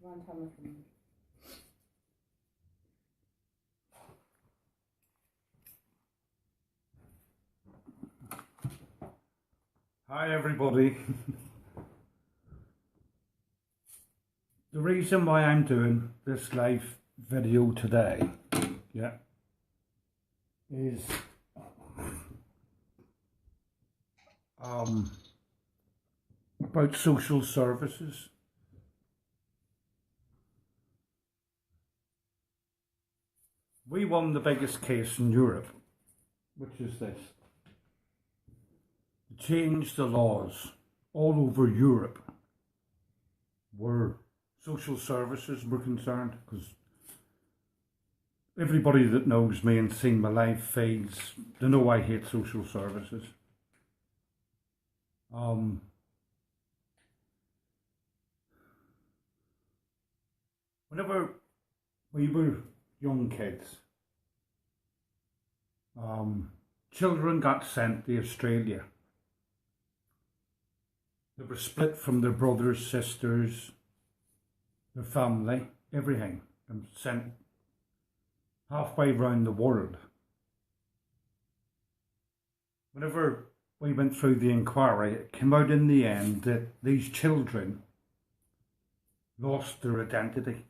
Hi everybody. The reason why I'm doing this live video today, is about social services. We won the biggest case in Europe, which is this. To change the laws all over Europe where social services were concerned, because everybody that knows me and seen my live feeds, they know I hate social services. Whenever we were young kids, children got sent to Australia. They were split from their brothers, sisters, their family, everything, and sent halfway around the world. Whenever we went through the inquiry, it came out in the end that these children lost their identity.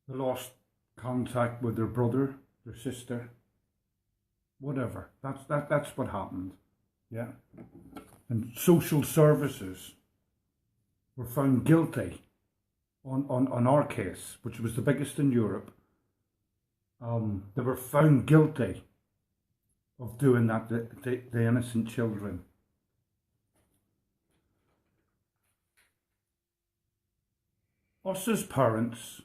They lost contact with their brother, their sister, whatever. That's what happened. Yeah. And social services were found guilty on our case, which was the biggest in Europe. They were found guilty of doing that to the innocent children. Us as parents,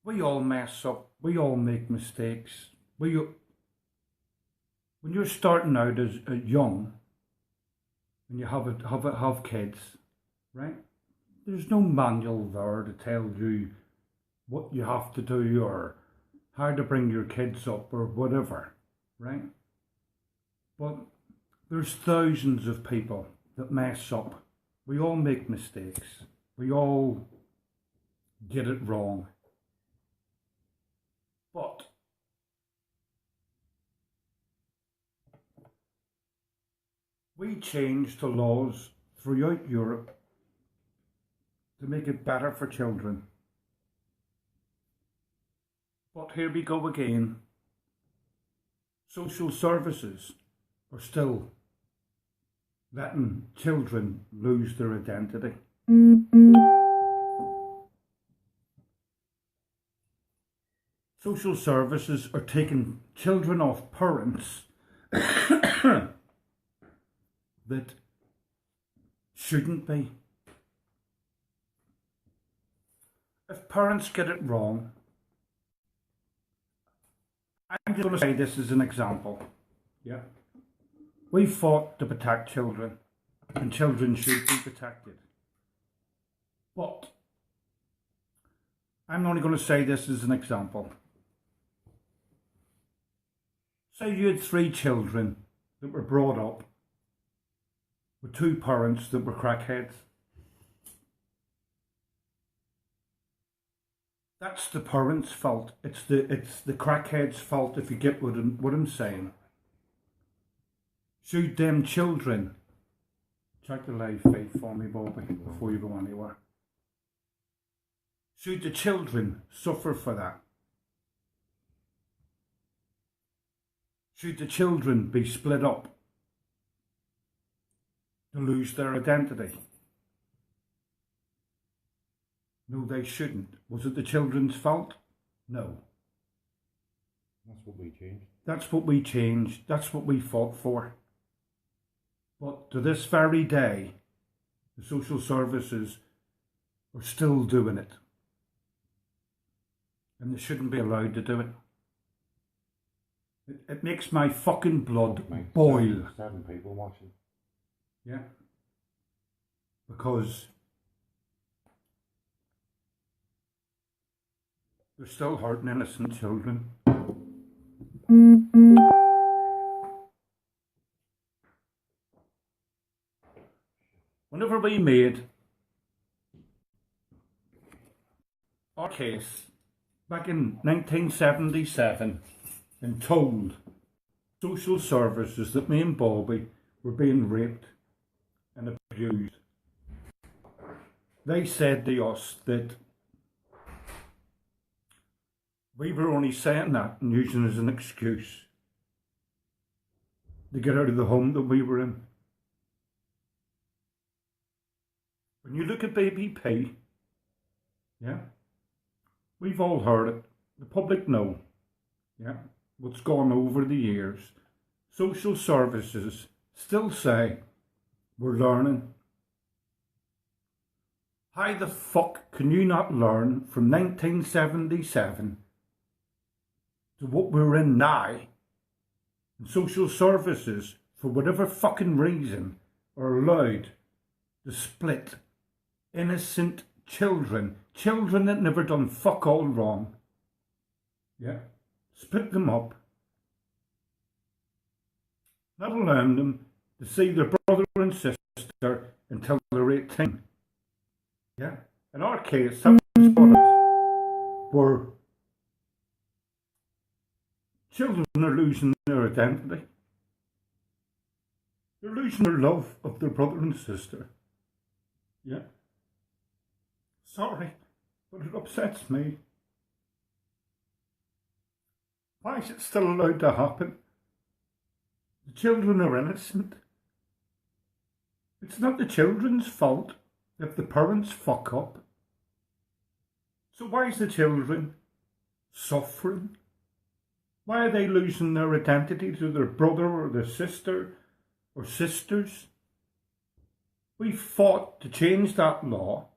we all mess up, we all make mistakes. When you're starting out as young, and you have kids, right? There's no manual there to tell you what you have to do or how to bring your kids up or whatever, right? But there's thousands of people that mess up. We all make mistakes. We all get it wrong. But we changed the laws throughout Europe to make it better for children. But here we go again. Social services are still letting children lose their identity. Social services are taking children off parents that shouldn't be. If parents get it wrong, I'm just going to say this as an example. We fought to protect children, and children should be protected. But I'm only going to say this as an example. Say you had 3 children that were brought up with 2 parents that were crackheads. That's the parents' fault. It's the crackhead's fault, if you get what I'm saying. Should them children, check the live feed for me, Bobby, before you go anywhere. Should the children suffer for that? Should the children be split up to lose their identity? No, they shouldn't. Was it the children's fault? No. That's what we changed. That's what we changed. That's what we fought for. But to this very day, the social services are still doing it. And they shouldn't be allowed to do it. It makes my fucking blood boil. 7 people watching. Yeah. Because they're still hurting innocent children. Whenever we made our case back in 1977 and told social services that me and Bobby were being raped and abused, they said to us that we were only saying that and using it as an excuse to get out of the home that we were in. When you look at Baby P, yeah, we've all heard it. The public know, yeah, what's gone over the years. Social services still say we're learning. How the fuck can you not learn from 1977 to what we're in now? And social services, for whatever fucking reason, are allowed to split innocent children that never done fuck all wrong. Yeah, split them up, not allowing them to see their brother and sister until they're 18. Yeah, in our case, that was where children are losing their identity. They're losing their love of their brother and sister. Yeah. Sorry, but it upsets me. Why is it still allowed to happen? The children are innocent. It's not the children's fault if the parents fuck up. So why is the children suffering? Why are they losing their identity to their brother or their sister or sisters? We fought to change that law.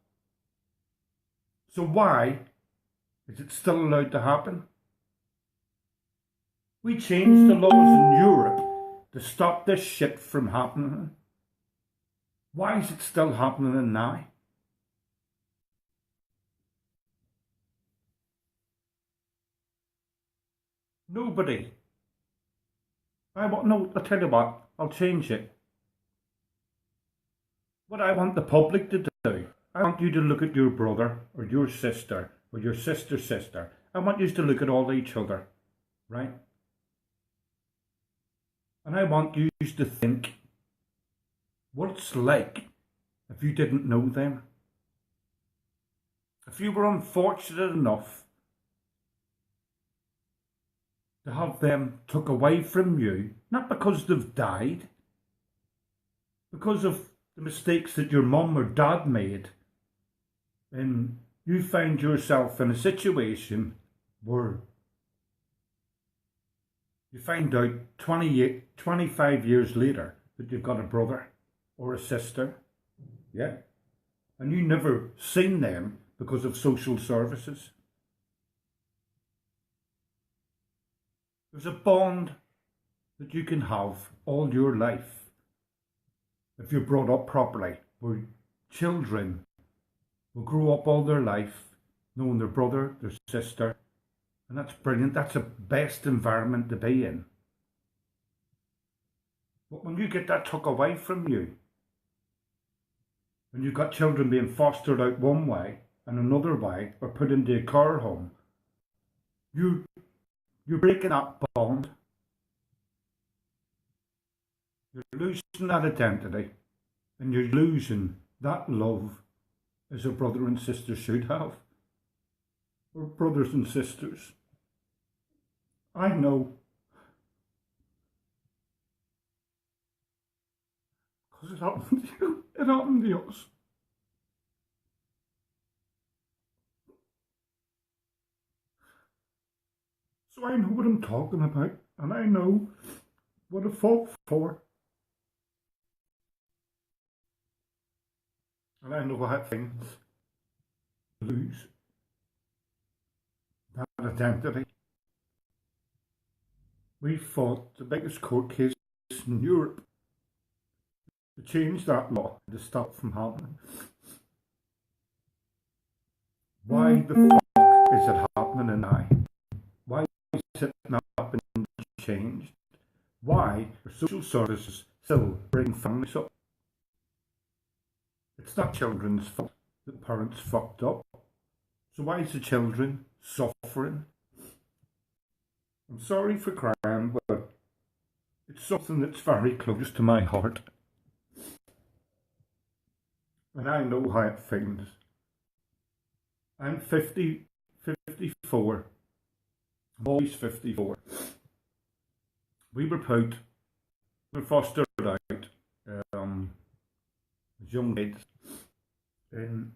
So why is it still allowed to happen? We changed the laws in Europe to stop this shit from happening. Why is it still happening now? Nobody. I'll tell you what, I'll change it. What I want the public to do, I want you to look at your brother or your sister or your sister's sister. I want you to look at all each other, right? And I want you to think what it's like if you didn't know them. If you were unfortunate enough to have them took away from you, not because they've died, because of the mistakes that your mum or dad made, and you find yourself in a situation where you find out 25 years later that you've got a brother or a sister, yeah, and you never seen them because of social services. There's a bond that you can have all your life if you're brought up properly, where children will grow up all their life knowing their brother, their sister, and that's brilliant. That's the best environment to be in. But when you get that took away from you, and you've got children being fostered out one way and another way, or put into a care home, you're breaking that bond. You're losing that identity, and you're losing that love as a brother and sister should have, or brothers and sisters. I know, because it happened to you, it happened to us. So I know what I'm talking about, and I know what I fought for. And I know what things lose that identity. We fought the biggest court case in Europe to change that law, to stop from happening. Why the fuck is it happening now? Why is it not been changed? Why are social services still bringing families up? It's not children's fault that parents fucked up. So why is the children suffering? I'm sorry for crying, but it's something that's very close to my heart. And I know how it feels. I'm 54. I'm always 54. We were fostered out as young kids and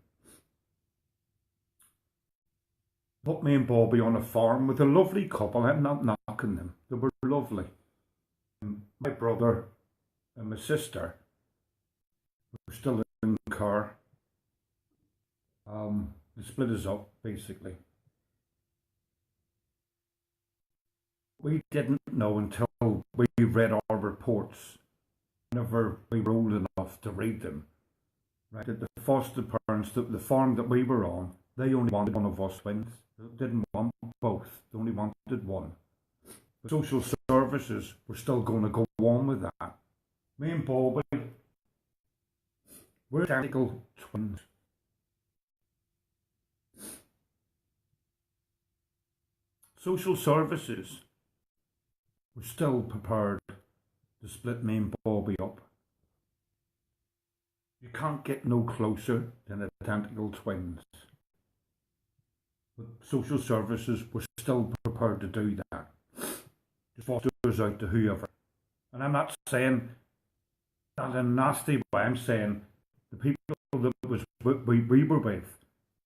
put me and Bobby on a farm with a lovely couple. I'm not knocking them. They were lovely. And my brother and my sister were still in the car. They split us up, basically. We didn't know until we read our reports, whenever we were old enough to read them, right, that the foster parents, the farm that we were on, they only wanted one of us twins. They didn't want both. They only wanted one. But social services were still going to go on with that. Me and Bobby, we're identical twins. Social services were still prepared to split me and Bobby up. You can't get no closer than identical twins. But social services were still prepared to do that. To foster us out to whoever. And I'm not saying that in a nasty way. I'm saying the people that we were with,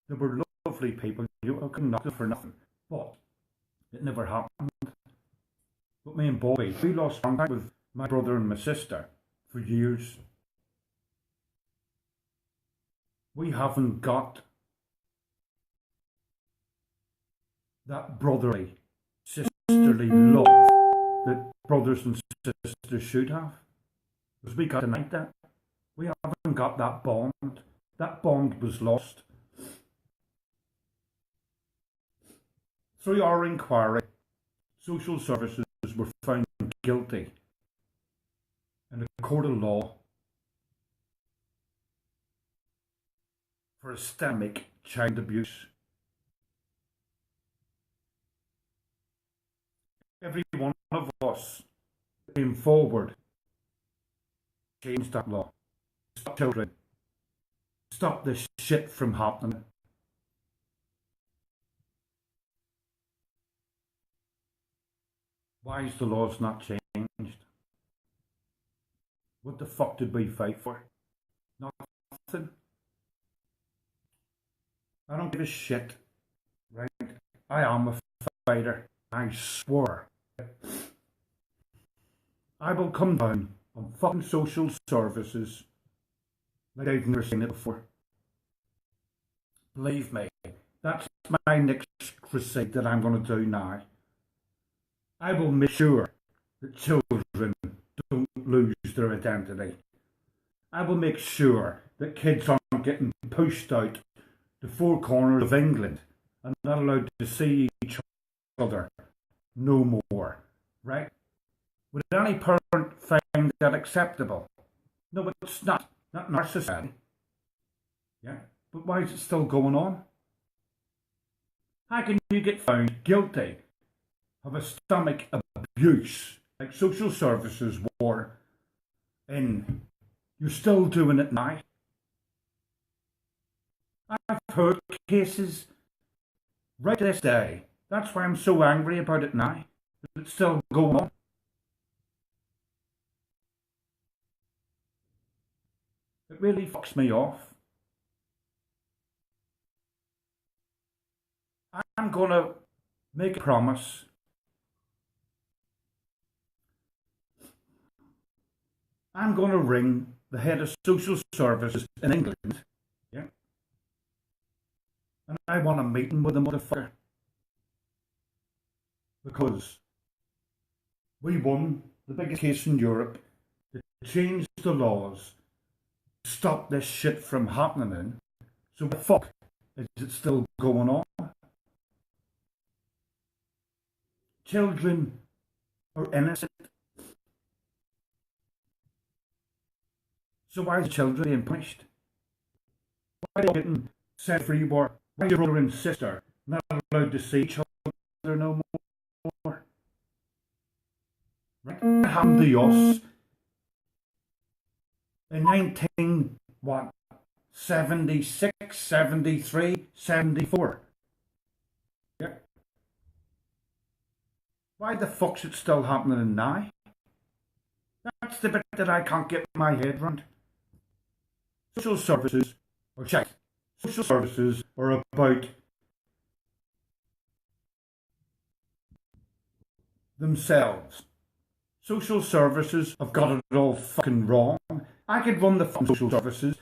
they were lovely people. You couldn't knock them for nothing. But it never happened. But me and Bobby, we lost contact with my brother and my sister for years. We haven't got that brotherly, sisterly love that brothers and sisters should have. Because we got denied that. We haven't got that bond. That bond was lost. Through our inquiry, social services were found guilty in a court of law for systemic child abuse. Every one of us came forward, changed that law, stop children, stop this shit from happening. Why is the laws not changed? What the fuck did we fight for? Nothing. I don't give a shit, right? I am a fighter. I swear. I will come down on fucking social services like I've never seen it before. Believe me, that's my next crusade that I'm going to do now. I will make sure that children don't lose their identity. I will make sure that kids aren't getting pushed out the four corners of England and not allowed to see each other no more, right? Would any parent find that acceptable? No, but it's not in our society. Yeah, but why is it still going on? How can you get found guilty of a stomach abuse like social services were and you're still doing it now? I've heard cases right to this day. That's why I'm so angry about it now. It's still going on. It really fucks me off. I'm gonna make a promise. I'm gonna ring the head of social services in England. Yeah. And I want a meeting with the motherfucker. Because we won the biggest case in Europe to change the laws, to stop this shit from happening. So what the fuck is it still going on? Children are innocent. So why are children being punished? Why are they getting sent free war? Why are your brother and sister not allowed to see each other no more? Right? What happened to us in 19, what, 76, 73, 74? Yeah. Why the fuck's it still happening now? That's the bit that I can't get my head around. Social services are shite. Social services are about themselves. Social services have got it all fucking wrong. I could run the fucking social services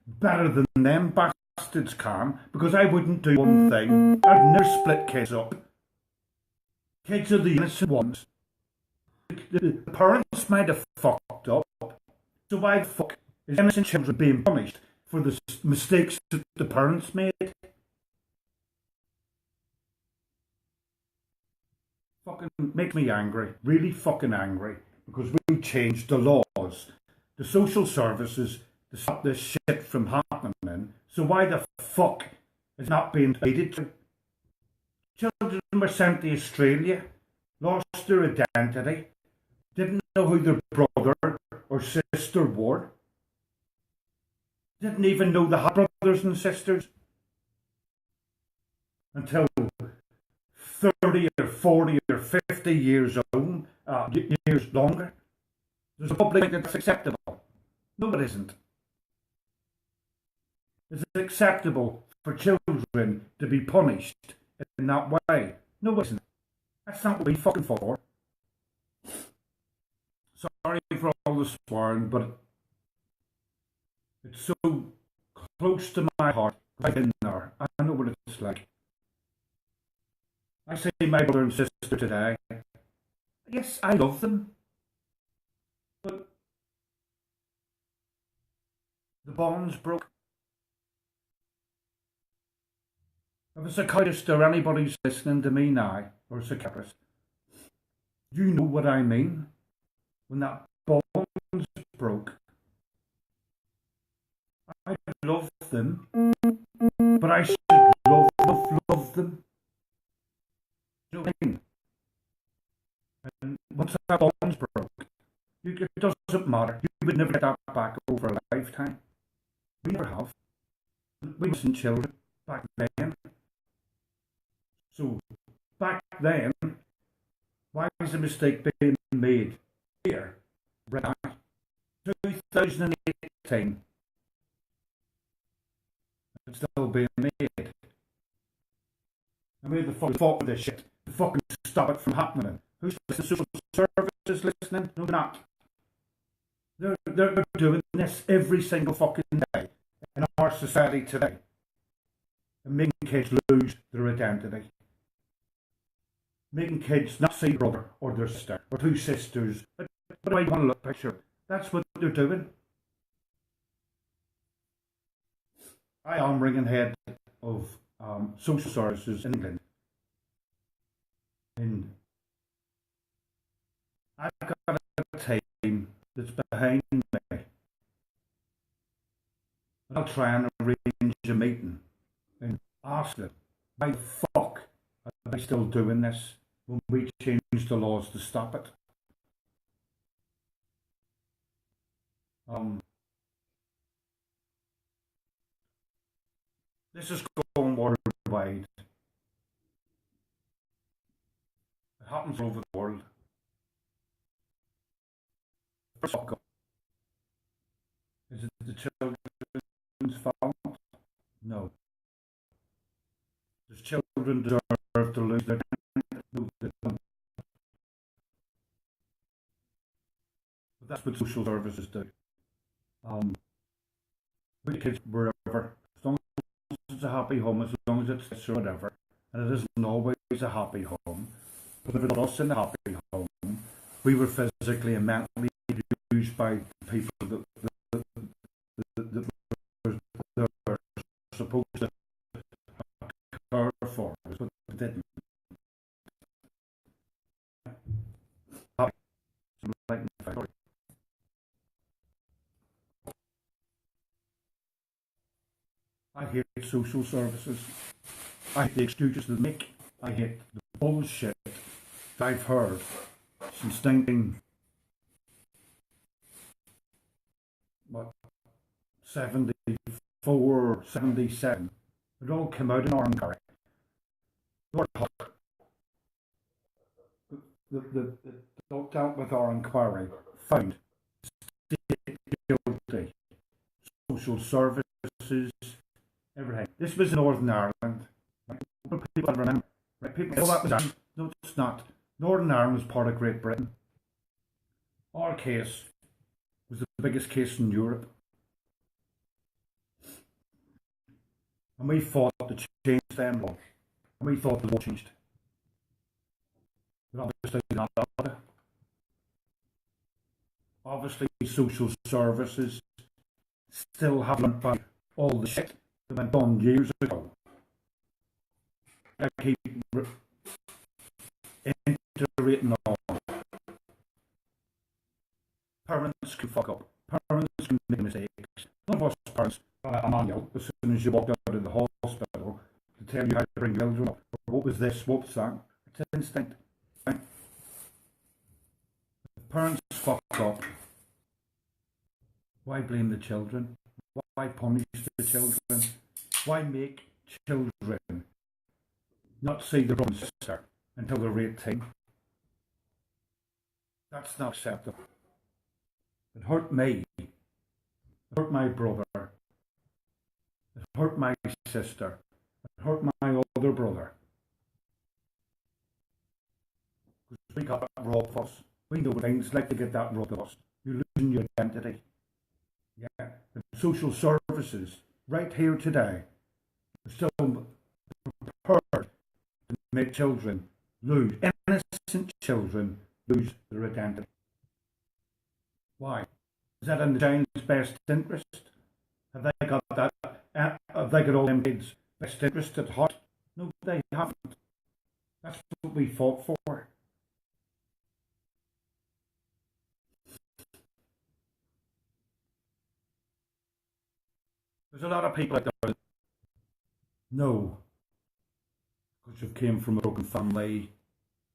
better than them bastards can, because I wouldn't do one thing. I'd never split kids up. Kids are the innocent ones. The parents might have fucked up, so why the fuck is innocent children being punished for the mistakes that the parents made? Fucking makes me angry, really fucking angry, because we changed the laws, the social services, to stop this shit from happening. So why the fuck is not being treated to? Children were sent to Australia, lost their identity, didn't know who their brother or sister were, didn't even know they had brothers and sisters until 30 or 40 or 50 years old, years longer. There's a public that's acceptable. No, it isn't. Is it acceptable for children to be punished in that way? No, it isn't. That's not what we fucking for. Sorry for all the swearing, but it's so close to my heart. I've been there. I know what it's like. I see my brother and sister today. Yes, I love them. But the bond's broke. If a psychiatrist or anybody's listening to me now, or a psychiatrist, you know what I mean. When that bond's broke. I love them, but I should love them. You know what I mean? And once that bond's broke, it doesn't matter. You would never get that back over a lifetime. We never have. We wasn't children back then. So, back then, why is a mistake being made here, right now, 2018? It's still being made. And we're the fucking fault of this shit. To fucking stop it from happening. Who's listening? Social services listening? No, they're not. They're doing this every single fucking day in our society today. And making kids lose their identity. Making kids not see brother or their sister or two sisters. What do I want to look picture? That's what they're doing. I am ringing head of social services in England. And I've got a team that's behind me. And I'll try and arrange a meeting and ask them, why the fuck are they still doing this when we changed the laws to stop it? This is going worldwide. It happens all over the world. First of all, is it the children's fault? No. Does children deserve to lose their identity? No, they don't. But that's what social services do. With kids wherever, as long as it's a happy home, as long as it's this or whatever, and it isn't always a happy home. But if it was in a happy home, we were physically and mentally abused by people that were supposed to care for us, but they didn't. Like, I hate social services. I hate the excuses they make. I hate the bullshit that I've heard since 1974, 77. It all came out in Orangarry. Lord Huck, the dealt with our inquiry, found guilty. Social services, everything. This was in Northern Ireland. Right? People remember. Right? People know that was Ireland. No, it's not. Northern Ireland was part of Great Britain. Our case was the biggest case in Europe. And we fought to change them laws. And we thought the law changed. But obviously not. Obviously social services still haven't by all the shit that went on years ago. I keep iterating on. Parents can fuck up. Parents can make mistakes. None of us parents got a manual as soon as you walked out of the hospital to tell you how to bring your children up. What was this? What was that? It's instinct. Right? If parents fuck up, why blame the children? Why punish the children? Why make children not see their own sister until they're 18? That's not acceptable. It hurt me. It hurt my brother. It hurt my sister. It hurt my other brother. Because we got that robbed of us. We know what things like to get that robbed of us. You're losing your identity. Yeah. And social services, right here today, are still prepared to make children lose, innocent children lose their identity. Why? Is that in the child's best interest? Have they got that? Have they got all them kids' best interest at heart? No, they haven't. That's what we fought for. There's a lot of people out there that know, because you came from a broken family,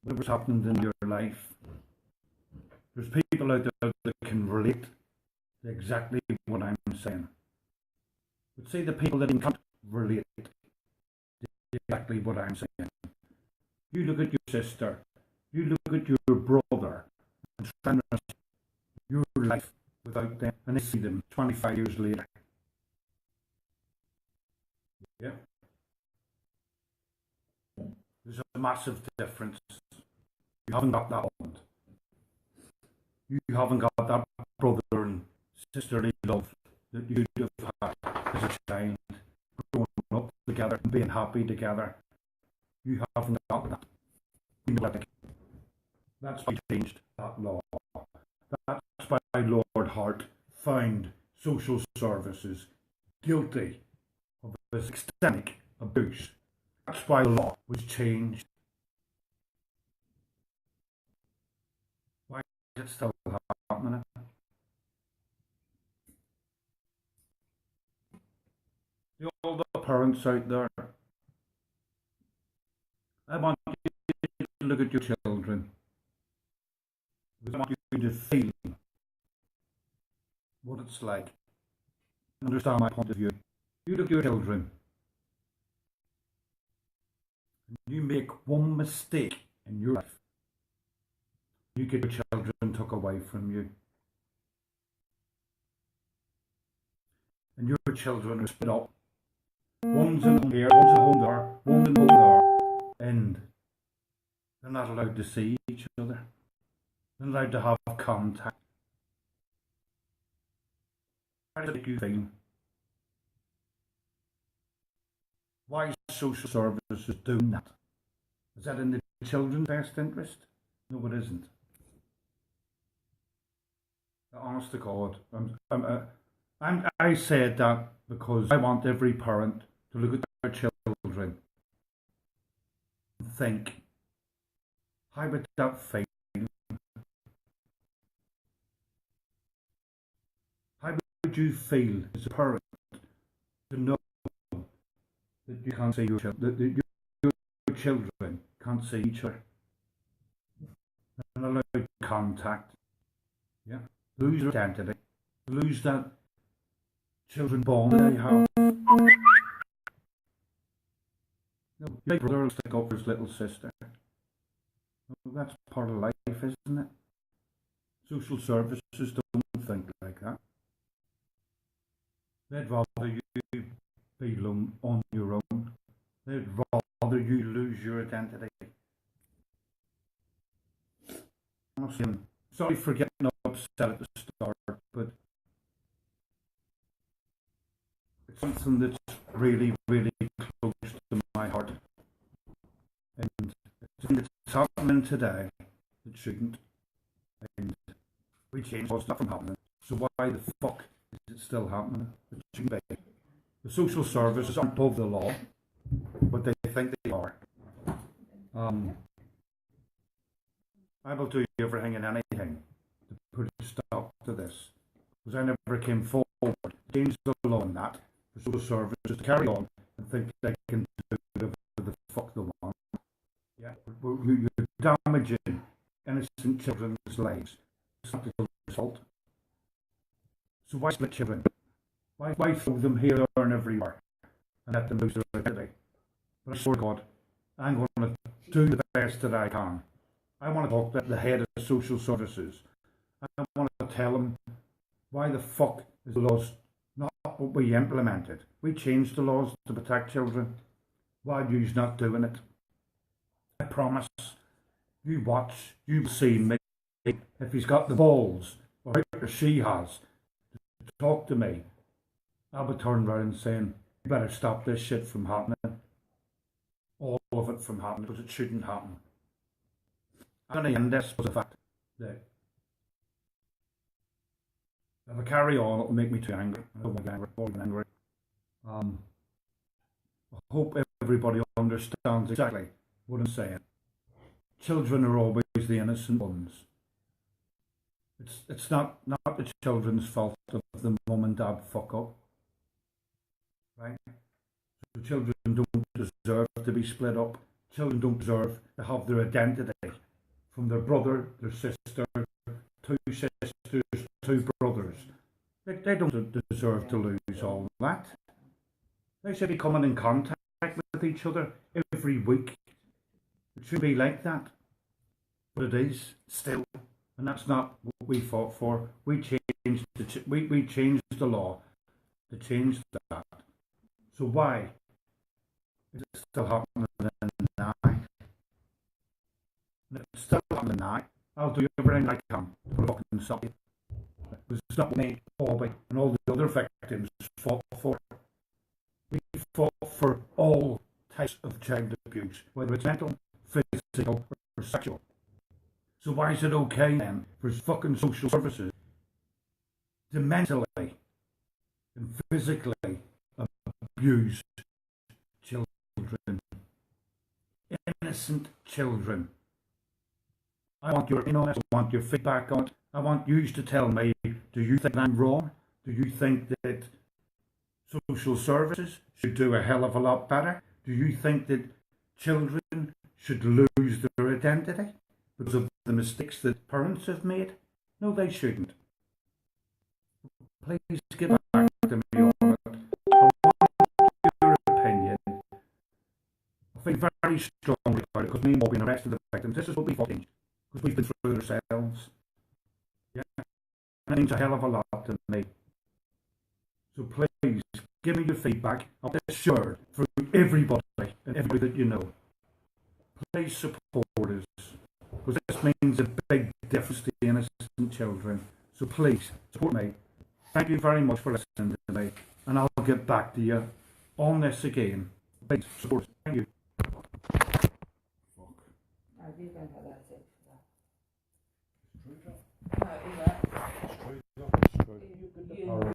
whatever's happened in your life. There's people out there that can relate to exactly what I'm saying. But see, the people that can't relate to exactly what I'm saying. You look at your sister, you look at your brother, and try and your life without them, and they see them 25 years later. Yeah. There's a massive difference. You haven't got that bond. You haven't got that brother and sisterly love that you'd have had as a child, growing up together and being happy together. You haven't got that. You know, that's why he changed that law. That's why Lord Hart found social services guilty of systemic abuse. That's why the law was changed. Why is it still happening? All the parents out there, I want you to look at your children. I want you to feel what it's like. Understand my point of view. You look at your children. You make one mistake in your life, you get your children took away from you. And your children are split up. One's in home here, one's at home there, one's in home there. And they're not allowed to see each other. They're allowed to have contact. How does it make you feel? Why is social services doing that? Is that in the children's best interest? No, it isn't. Honest to God, I said that because I want every parent to look at their children and think, how would that feel? How would you feel as a parent to know that you can't see your children, that your children can't see each other. And allowed contact. Yeah. Lose their identity. Lose that children bond they have. No, big brother will stick up for his little sister. Well, that's part of life, isn't it? Social services don't think like that. They'd rather you be alone on your own. They'd rather you lose your identity. Honestly, I'm sorry for getting upset at the start, but it's something that's really, really close to my heart. And it's something that's happening today that shouldn't. And we changed what's not from happening. So why the fuck is it still happening? It shouldn't be. The social services aren't above the law, but they think they are. I will do everything and anything to put a stop to this, because I never came forward to change the law on that for social services to carry on and think they can do whatever the fuck they want. Yeah, you're damaging innocent children's lives. It's not the result. So why split children? Why throw them here, there, and everywhere and let them lose their identity? But I swear to God, I'm going to do the best that I can. I want to talk to the head of social services. I want to tell him why the fuck is the laws not what we implemented. We changed the laws to protect children. Why are you not doing it? I promise. You watch, you see me. If he's got the balls, or she has, to talk to me, I'll be turning around and saying, you better stop this shit from happening. All of it from happening, because it shouldn't happen. I'm going to end this with the fact that if I carry on, it'll make me too angry. I don't want to get more angry. I hope everybody understands exactly what I'm saying. Children are always the innocent ones. It's not the children's fault if the mum and dad fuck up. Right? So children don't deserve to be split up. Children don't deserve to have their identity from their brother, their sister, two sisters, two brothers. They don't deserve to lose all that. They should be coming in contact with each other every week. It should be like that. But it is still. And that's not what we fought for. We changed we changed the law to change that. So why is it still happening now? And it's still happening now. I'll do everything I can to fucking stop it. It's not what me, Bobby, and all the other victims fought for. We fought for all types of child abuse, whether it's mental, physical, or sexual. So why is it okay then for fucking social services to mentally and physically abuse children? Innocent children. I want your opinion on this, I want your feedback on it. I want you to tell me, do you think I'm wrong? Do you think that social services should do a hell of a lot better? Do you think that children should lose their identity because of the mistakes that parents have made? No, they shouldn't. Please get back to me on it. I want your opinion. I think very strongly about it, because me and Bobby and the rest of the victims, this is what we've changed, because we've been through it ourselves. Yeah, and it means a hell of a lot to me. So please, give me your feedback. I'll be sure for everybody and everybody that you know. Please support us, because this means a big difference to innocent children. So please, support me. Thank you very much for listening to me, and I'll get back to you on this again. Please support us. Thank you. I do think that's it for that. No, is that?